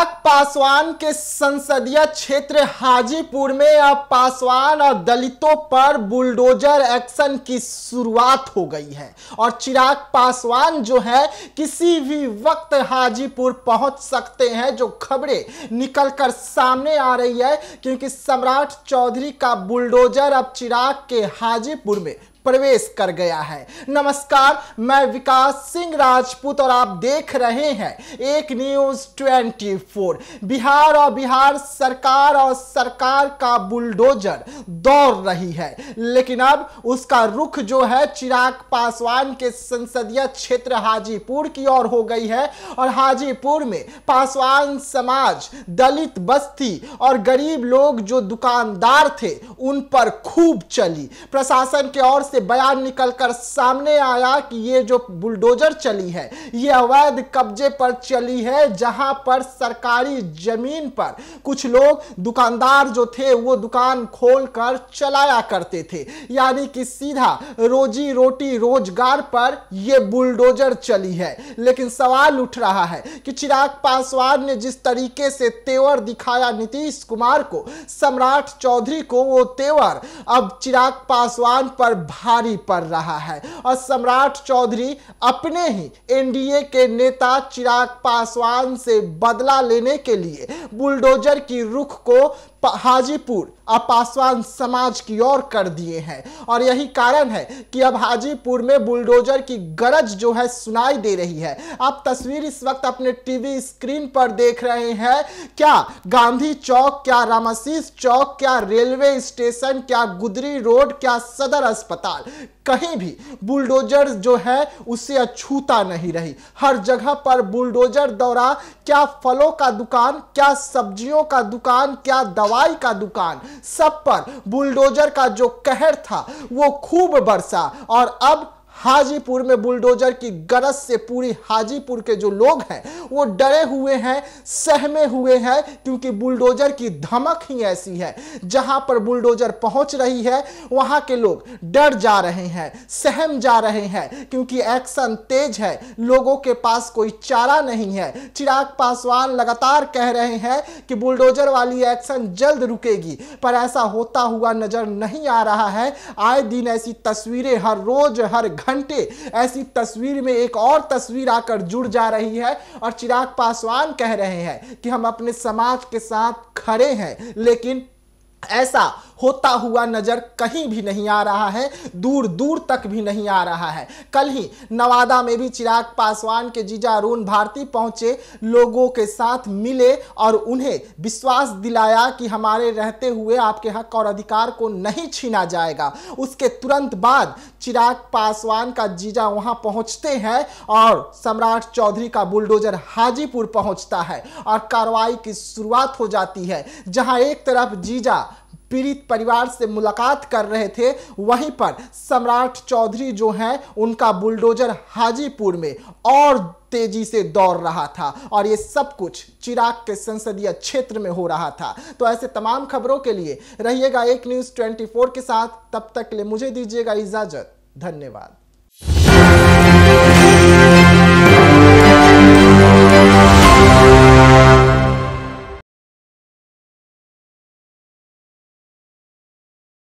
चिराग पासवान के संसदीय क्षेत्र हाजीपुर में अब पासवान और दलितों पर बुलडोजर एक्शन की शुरुआत हो गई है और चिराग पासवान जो है किसी भी वक्त हाजीपुर पहुंच सकते हैं, जो खबरें निकलकर सामने आ रही है। क्योंकि सम्राट चौधरी का बुलडोजर अब चिराग के हाजीपुर में प्रवेश कर गया है। नमस्कार, मैं विकास सिंह राजपूत और आप देख रहे हैं एक न्यूज 24। बिहार और बिहार सरकार और सरकार का बुलडोजर दौड़ रही है, लेकिन अब उसका रुख जो है चिराग पासवान के संसदीय क्षेत्र हाजीपुर की ओर हो गई है। और हाजीपुर में पासवान समाज, दलित बस्ती और गरीब लोग जो दुकानदार थे उन पर खूब चली। प्रशासन की ओर से बयान निकलकर सामने आया कि ये जो बुलडोजर चली है ये अवैध कब्जे पर चली है, जहां पर सरकारी जमीन पर कुछ लोग दुकानदार जो थे वो दुकान खोलकर चलाया करते थे, यानी कि सीधा रोजी रोटी रोजगार पर ये बुलडोजर चली है। लेकिन सवाल उठ रहा है कि चिराग पासवान ने जिस तरीके से तेवर दिखाया नीतीश कुमार को, सम्राट चौधरी को, वो तेवर अब चिराग पासवान पर भारी पड़ रहा है। और सम्राट चौधरी अपने ही एनडीए के नेता चिराग पासवान से बदला लेने के लिए बुलडोजर की रुख को हाजीपुर पासवान समाज की ओर कर दिए हैं। और यही कारण है कि अब हाजीपुर में बुलडोजर की गरज जो है सुनाई दे रही है। आप तस्वीर इस वक्त अपने टीवी स्क्रीन पर देख रहे हैं। क्या गांधी चौक, क्या रामाशीष चौक, क्या रेलवे स्टेशन, क्या गुदरी रोड, क्या सदर अस्पताल, कहीं भी बुलडोजर जो है उसे अछूता नहीं रही। हर जगह पर बुलडोजर दौड़ा। क्या फलों का दुकान, क्या सब्जियों का दुकान, क्या दवाई का दुकान, सब पर बुलडोजर का जो कहर था वो खूब बरसा। और अब हाजीपुर में बुलडोजर की गरज से पूरी हाजीपुर के जो लोग हैं वो डरे हुए हैं, सहमे हुए हैं, क्योंकि बुलडोजर की धमक ही ऐसी है। जहां पर बुलडोजर पहुंच रही है वहां के लोग डर जा रहे हैं, सहम जा रहे हैं, क्योंकि एक्शन तेज है, लोगों के पास कोई चारा नहीं है। चिराग पासवान लगातार कह रहे हैं कि बुलडोजर वाली एक्शन जल्द रुकेगी, पर ऐसा होता हुआ नजर नहीं आ रहा है। आए दिन ऐसी तस्वीरें, हर रोज हर घंटे ऐसी तस्वीर में एक और तस्वीर आकर जुड़ जा रही है। और चिराग पासवान कह रहे हैं कि हम अपने समाज के साथ खड़े हैं, लेकिन ऐसा होता हुआ नजर कहीं भी नहीं आ रहा है, दूर दूर तक भी नहीं आ रहा है। कल ही नवादा में भी चिराग पासवान के जीजा अरुण भारती पहुंचे, लोगों के साथ मिले और उन्हें विश्वास दिलाया कि हमारे रहते हुए आपके हक और अधिकार को नहीं छीना जाएगा। उसके तुरंत बाद चिराग पासवान का जीजा वहां पहुंचते हैं और सम्राट चौधरी का बुलडोजर हाजीपुर पहुंचता है और कार्रवाई की शुरुआत हो जाती है। जहां एक तरफ जीजा पीड़ित परिवार से मुलाकात कर रहे थे, वहीं पर सम्राट चौधरी जो हैं उनका बुलडोजर हाजीपुर में और तेजी से दौड़ रहा था। और ये सब कुछ चिराग के संसदीय क्षेत्र में हो रहा था। तो ऐसे तमाम खबरों के लिए रहिएगा एक न्यूज 24 के साथ। तब तक के लिए मुझे दीजिएगा इजाजत। धन्यवाद।